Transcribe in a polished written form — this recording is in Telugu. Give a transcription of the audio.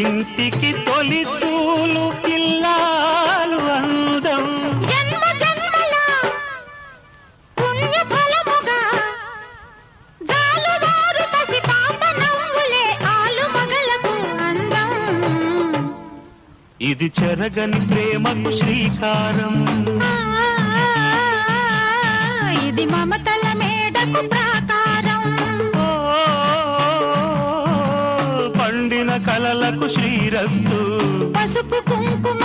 ఇంటికి తొలి చూలు ఇల్లాలు అందం జన్మ జన్మల పుణ్య ఫలముగా జాలువారు పసి పాప నవ్వులే ఆలు మగలకు అందం. ఇది చెరగని ప్రేమకు శ్రీకారం, ఇది మమతల మేడకు ప్రాకారం. పండిన కలలకు శ్రీరస్తు పసుపు కుంకుమ